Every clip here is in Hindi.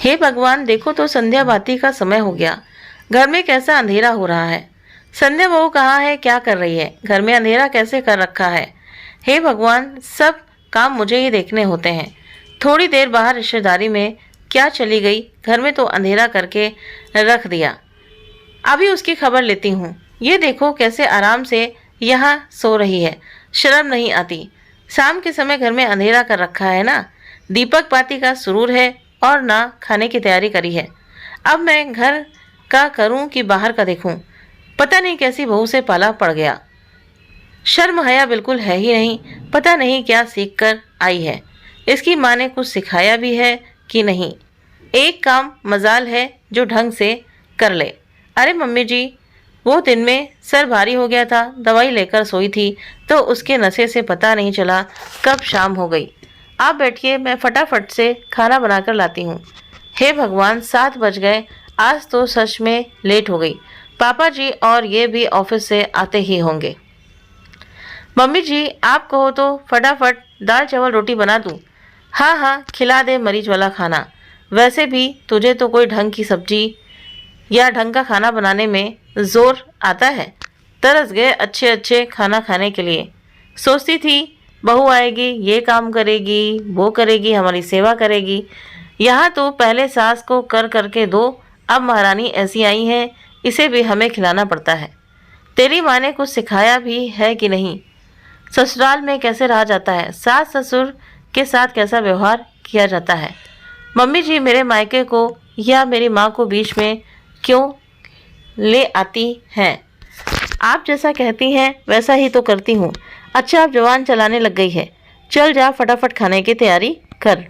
हे भगवान, देखो तो संध्या बाती का समय हो गया। घर में कैसा अंधेरा हो रहा है। संध्या बहू कहाँ है, क्या कर रही है, घर में अंधेरा कैसे कर रखा है। हे भगवान, सब काम मुझे ही देखने होते हैं। थोड़ी देर बाहर रिश्तेदारी में क्या चली गई, घर में तो अंधेरा करके रख दिया। अभी उसकी खबर लेती हूँ। ये देखो कैसे आराम से यहाँ सो रही है, शर्म नहीं आती। शाम के समय घर में अंधेरा कर रखा है ना। दीपक बाती का सुरूर है और ना खाने की तैयारी करी है। अब मैं घर का करूं कि बाहर का देखूं। पता नहीं कैसी बहू से पाला पड़ गया। शर्म हया बिल्कुल है ही नहीं। पता नहीं क्या सीख कर आई है। इसकी माँ ने कुछ सिखाया भी है कि नहीं। एक काम मजाल है जो ढंग से कर ले। अरे मम्मी जी, वो दिन में सर भारी हो गया था, दवाई लेकर सोई थी तो उसके नशे से पता नहीं चला कब शाम हो गई। आप बैठिए, मैं फटाफट से खाना बनाकर लाती हूँ। हे भगवान, 7 बज गए। आज तो सच में लेट हो गई। पापा जी और ये भी ऑफिस से आते ही होंगे। मम्मी जी, आप कहो तो फटाफट दाल चावल रोटी बना दूँ। हाँ हाँ, खिला दे मरीज वाला खाना। वैसे भी तुझे तो कोई ढंग की सब्जी या ढंग का खाना बनाने में जोर आता है। तरस गए अच्छे अच्छे खाना खाने के लिए। सोचती थी बहू आएगी, ये काम करेगी, वो करेगी, हमारी सेवा करेगी। यहाँ तो पहले सास को कर करके दो, अब महारानी ऐसी आई है, इसे भी हमें खिलाना पड़ता है। तेरी माँ ने कुछ सिखाया भी है कि नहीं। ससुराल में कैसे रहा जाता है, सास ससुर के साथ कैसा व्यवहार किया जाता है। मम्मी जी, मेरे मायके को या मेरी माँ को बीच में क्यों ले आती हैं। आप जैसा कहती हैं वैसा ही तो करती हूँ। अच्छा, अब जवान चलाने लग गई है। चल जा, फटाफट खाने की तैयारी कर।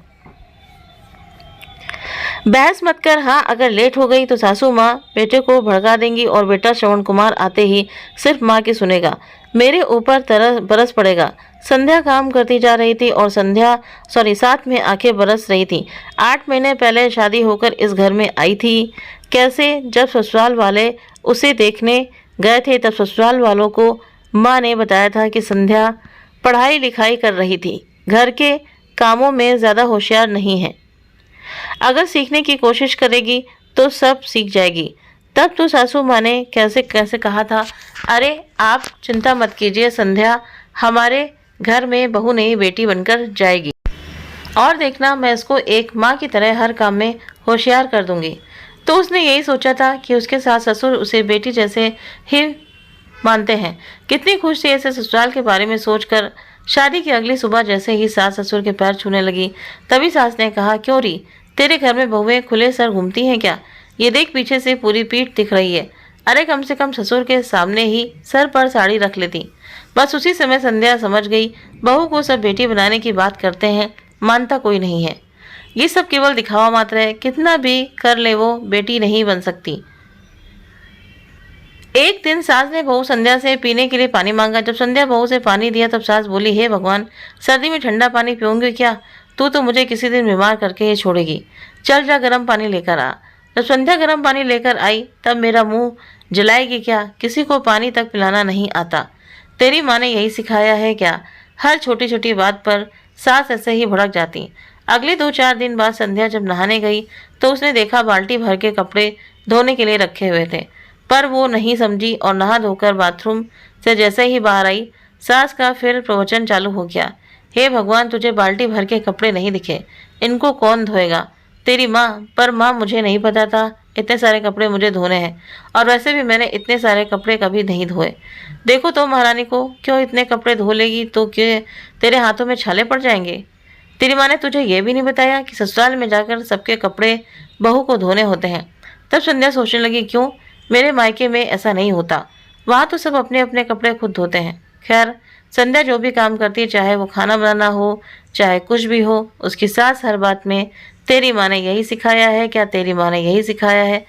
बहस मत कर। हाँ, अगर लेट हो गई तो सासू माँ बेटे को भड़का देंगी और बेटा श्रवण कुमार आते ही सिर्फ माँ की सुनेगा, मेरे ऊपर तरस बरस पड़ेगा। संध्या काम करती जा रही थी और साथ में आंखें बरस रही थी। 8 महीने पहले शादी होकर इस घर में आई थी। कैसे, जब ससुराल वाले उसे देखने गए थे तब ससुराल वालों को माँ ने बताया था कि संध्या पढ़ाई लिखाई कर रही थी, घर के कामों में ज़्यादा होशियार नहीं है। अगर सीखने की कोशिश करेगी तो सब सीख जाएगी। तब तो सासू माँ ने कैसे कैसे कहा था, अरे आप चिंता मत कीजिए, संध्या हमारे घर में बहू नहीं बेटी बनकर जाएगी और देखना मैं इसको एक माँ की तरह हर काम में होशियार कर दूंगी। तो उसने यही सोचा था कि उसके सास ससुर उसे बेटी जैसे ही मानते हैं। कितनी खुश थी ऐसे ससुराल के बारे में सोचकर। शादी की अगली सुबह जैसे ही सास ससुर के पैर छूने लगी तभी सास ने कहा, क्यों री, तेरे घर में बहुएं खुले सर घूमती हैं क्या। ये देख, पीछे से पूरी पीठ दिख रही है। अरे कम से कम ससुर के सामने ही सर पर साड़ी रख लेती। बस उसी समय संध्या समझ गई, बहू को सब बेटी बनाने की बात करते हैं, मानता कोई नहीं है। ये सब केवल दिखावा मात्र है, कितना भी कर ले वो बेटी नहीं बन सकती। एक दिन सास ने बहू संध्या से पीने के लिए पानी मांगा। जब संध्या बहू से पानी दिया तब सास बोली, हे भगवान, सर्दी में ठंडा पानी पीऊंगी क्या, तू तो मुझे किसी दिन बीमार करके ही छोड़ेगी। चल जा, गर्म पानी लेकर आ। जब संध्या गर्म पानी लेकर आई तब मेरा मुंह जलाएगी क्या, किसी को पानी तक पिलाना नहीं आता। तेरी माँ ने यही सिखाया है क्या। हर छोटी छोटी बात पर सास ऐसे ही भड़क जाती। अगले 2-4 दिन बाद संध्या जब नहाने गई तो उसने देखा बाल्टी भर के कपड़े धोने के लिए रखे हुए थे, पर वो नहीं समझी और नहा धोकर बाथरूम से जैसे ही बाहर आई सास का फिर प्रवचन चालू हो गया। हे भगवान, तुझे बाल्टी भर के कपड़े नहीं दिखे, इनको कौन धोएगा। तेरी माँ, पर माँ मुझे नहीं पता था इतने सारे कपड़े मुझे धोने हैं, और वैसे भी मैंने इतने सारे कपड़े कभी नहीं धोए। देखो तो महारानी को, क्यों इतने कपड़े धो लेगी तो क्यों तेरे हाथों में छाले पड़ जाएंगे। तेरी माँ ने तुझे ये भी नहीं बताया कि ससुराल में जाकर सबके कपड़े बहू को धोने होते हैं। तब संध्या सोचने लगी, क्यों मेरे मायके में ऐसा नहीं होता, वहाँ तो सब अपने अपने कपड़े खुद धोते हैं। खैर, संध्या जो भी काम करती है, चाहे वो खाना बनाना हो चाहे कुछ भी हो, उसकी सास हर बात में तेरी माँ ने यही सिखाया है क्या, तेरी माँ ने यही सिखाया है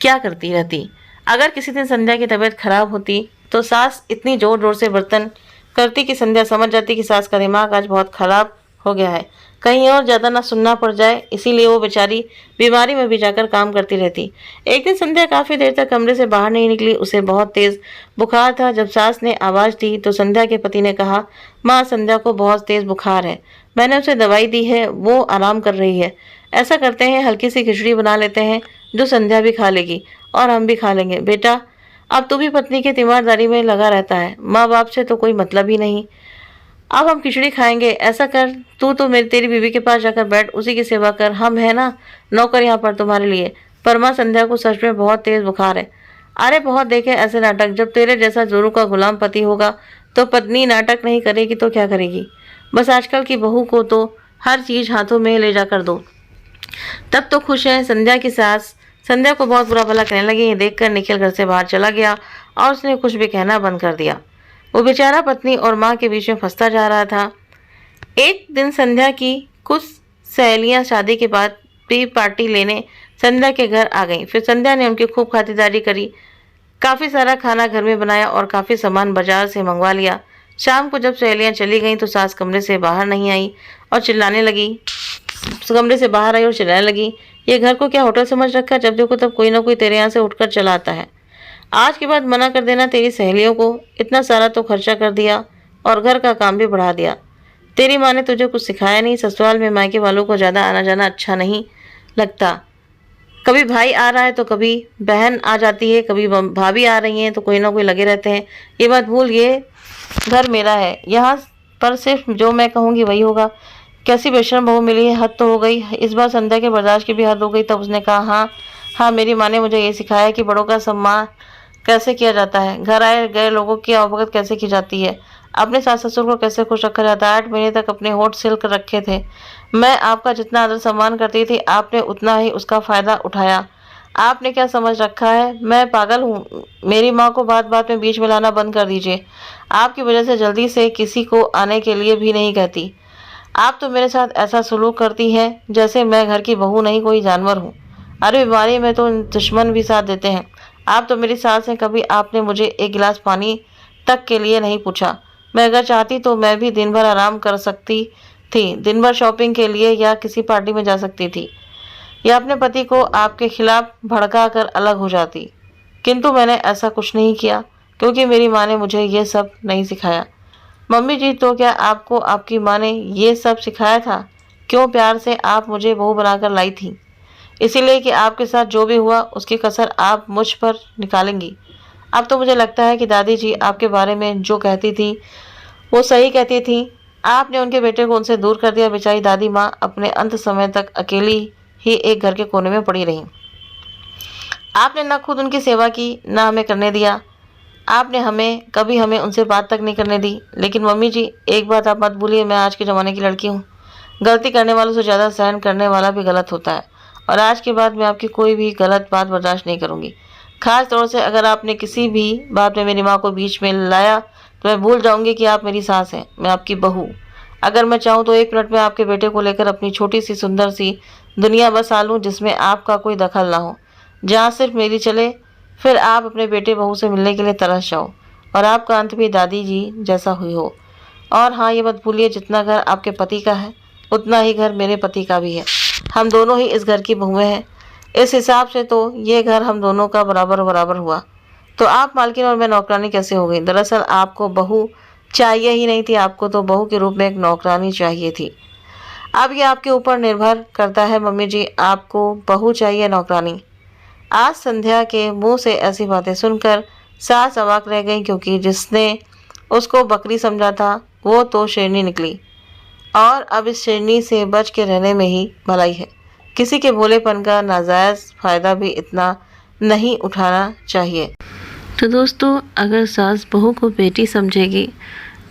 क्या करती रहती। अगर किसी दिन संध्या की तबीयत खराब होती तो सास इतनी जोर जोर से बर्तन करती कि संध्या समझ जाती कि सास का दिमाग आज बहुत खराब हो गया है, कहीं और ज़्यादा ना सुनना पड़ जाए, इसीलिए वो बेचारी बीमारी में भी जाकर काम करती रहती। एक दिन संध्या काफ़ी देर तक कमरे से बाहर नहीं निकली। उसे बहुत तेज़ बुखार था। जब सास ने आवाज़ दी तो संध्या के पति ने कहा, माँ, संध्या को बहुत तेज़ बुखार है, मैंने उसे दवाई दी है, वो आराम कर रही है। ऐसा करते हैं, हल्की सी खिचड़ी बना लेते हैं जो संध्या भी खा लेगी और हम भी खा लेंगे। बेटा, अब तू भी पत्नी की तीमारदारी में लगा रहता है, माँ बाप से तो कोई मतलब ही नहीं। अब हम खिचड़ी खाएंगे। ऐसा कर, तू तो मेरी तेरी बीवी के पास जाकर बैठ, उसी की सेवा कर। हम है ना नौकर यहाँ पर तुम्हारे लिए। पर माँ, संध्या को सच में बहुत तेज बुखार है। अरे बहुत देखे ऐसे नाटक। जब तेरे जैसा जोरू का गुलाम पति होगा तो पत्नी नाटक नहीं करेगी तो क्या करेगी? बस आजकल की बहू को तो हर चीज हाथों में ले जाकर दो, तब तो खुश है। संध्या की सास संध्या को बहुत बुरा भला कहने लगी। ये देखकर निखिल घर से बाहर चला गया और उसने कुछ भी कहना बंद कर दिया। वो बेचारा पत्नी और माँ के बीच में फंसता जा रहा था। एक दिन संध्या की कुछ सहेलियां शादी के बाद भी पार्टी लेने संध्या के घर आ गईं। फिर संध्या ने उनकी खूब खातिरदारी करी। काफ़ी सारा खाना घर में बनाया और काफ़ी सामान बाजार से मंगवा लिया। शाम को जब सहेलियां चली गईं तो सास कमरे से बाहर नहीं आई और चिल्लाने लगी। ये घर को क्या होटल समझ रखा? जब देखो तब कोई ना कोई तेरे यहाँ से उठकर चला आता है। आज के बाद मना कर देना तेरी सहेलियों को। इतना सारा तो खर्चा कर दिया और घर का काम भी बढ़ा दिया। तेरी माँ ने तुझे कुछ सिखाया नहीं। ससुराल में मायके वालों को ज़्यादा आना जाना अच्छा नहीं लगता। कभी भाई आ रहा है तो कभी बहन आ जाती है, कभी भाभी आ रही हैं तो कोई ना कोई लगे रहते हैं। ये बात भूल, ये घर मेरा है, यहाँ पर सिर्फ जो मैं कहूँगी वही होगा। कैसी बेशरम बहू मिली है, हद तो हो गई। इस बार संध्या के बर्दाश्त की भी हद हो गई। तब उसने कहा, हाँ हाँ, मेरी माँ ने मुझे ये सिखाया कि बड़ों का सम्मान कैसे किया जाता है, घर आए गए लोगों की अवभगत कैसे की जाती है, अपने सास ससुर को कैसे खुश रखा जाता है। 8 महीने तक अपने होठ सिल्क रखे थे। मैं आपका जितना आदर सम्मान करती थी, आपने उतना ही उसका फ़ायदा उठाया। आपने क्या समझ रखा है मैं पागल हूँ? मेरी माँ को बात बात में बीच में लाना बंद कर दीजिए। आपकी वजह से जल्दी से किसी को आने के लिए भी नहीं कहती। आप तो मेरे साथ ऐसा सलूक करती हैं जैसे मैं घर की बहू नहीं कोई जानवर हूँ। अरे बीमारी में तो दुश्मन भी साथ देते हैं। आप तो मेरी सास हैं, कभी आपने मुझे एक गिलास पानी तक के लिए नहीं पूछा। मैं अगर चाहती तो मैं भी दिन भर आराम कर सकती थी, दिन भर शॉपिंग के लिए या किसी पार्टी में जा सकती थी, या अपने पति को आपके खिलाफ भड़का कर अलग हो जाती। किंतु मैंने ऐसा कुछ नहीं किया क्योंकि मेरी माँ ने मुझे ये सब नहीं सिखाया। मम्मी जी, तो क्या आपको आपकी माँ ने ये सब सिखाया था? क्यों प्यार से आप मुझे बहू बनाकर लाई थी? इसीलिए कि आपके साथ जो भी हुआ उसकी कसर आप मुझ पर निकालेंगी। अब तो मुझे लगता है कि दादी जी आपके बारे में जो कहती थी वो सही कहती थी। आपने उनके बेटे को उनसे दूर कर दिया। बेचारी दादी माँ अपने अंत समय तक अकेली ही एक घर के कोने में पड़ी रही। आपने ना खुद उनकी सेवा की, ना हमें करने दिया। आपने हमें उनसे बात तक नहीं करने दी। लेकिन मम्मी जी, एक बात आप मत भूलिए, मैं आज के ज़माने की लड़की हूँ। गलती करने वालों से ज़्यादा सहन करने वाला भी गलत होता है। और आज के बाद मैं आपकी कोई भी गलत बात बर्दाश्त नहीं करूँगी। खास तौर से अगर आपने किसी भी बात में मेरी माँ को बीच में लाया तो मैं भूल जाऊँगी कि आप मेरी सास हैं, मैं आपकी बहू। अगर मैं चाहूँ तो 1 मिनट में आपके बेटे को लेकर अपनी छोटी सी सुंदर सी दुनिया बसा लूँ जिसमें आपका कोई दखल ना हो, जहाँ सिर्फ मेरी चले। फिर आप अपने बेटे बहू से मिलने के लिए तरस जाओ और आपका अंत भी दादी जी जैसा हुई हो। और हाँ, ये मत भूलिए, जितना घर आपके पति का है उतना ही घर मेरे पति का भी है। हम दोनों ही इस घर की बहुएं हैं। इस हिसाब से तो ये घर हम दोनों का बराबर बराबर हुआ। तो आप मालकिन और मैं नौकरानी कैसे हो गई? दरअसल आपको बहू चाहिए ही नहीं थी, आपको तो बहू के रूप में एक नौकरानी चाहिए थी। अब ये आपके ऊपर निर्भर करता है मम्मी जी, आपको बहू चाहिए नौकरानी। आज संध्या के मुंह से ऐसी बातें सुनकर सास अवाक रह गई, क्योंकि जिसने उसको बकरी समझा था वो तो शेरनी निकली। और अब इस शेरनी से बच के रहने में ही भलाई है। किसी के भोलेपन का नाजायज़ फ़ायदा भी इतना नहीं उठाना चाहिए। तो दोस्तों, अगर सास बहू को बेटी समझेगी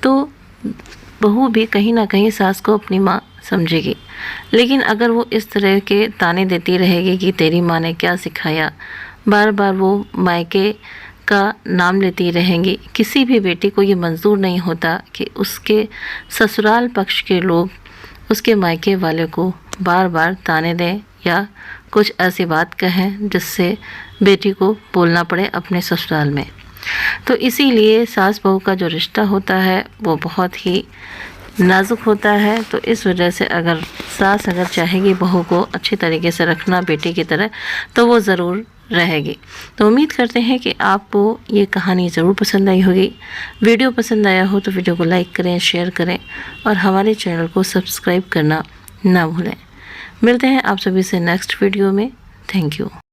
तो बहू भी कहीं ना कहीं सास को अपनी माँ समझेगी। लेकिन अगर वो इस तरह के ताने देती रहेगी कि तेरी माँ ने क्या सिखाया, बार बार वो मायके का नाम लेती रहेंगी, किसी भी बेटी को ये मंजूर नहीं होता कि उसके ससुराल पक्ष के लोग उसके मायके वाले को बार बार ताने दें या कुछ ऐसी बात कहें जिससे बेटी को बोलना पड़े अपने ससुराल में। तो इसीलिए सास बहू का जो रिश्ता होता है वो बहुत ही नाजुक होता है। तो इस वजह से अगर सास चाहेगी बहू को अच्छी तरीके से रखना बेटी की तरह, तो वो ज़रूर रहेगी। तो उम्मीद करते हैं कि आपको ये कहानी ज़रूर पसंद आई होगी। वीडियो पसंद आया हो तो वीडियो को लाइक करें, शेयर करें और हमारे चैनल को सब्सक्राइब करना ना भूलें। मिलते हैं आप सभी से नेक्स्ट वीडियो में। Thank you.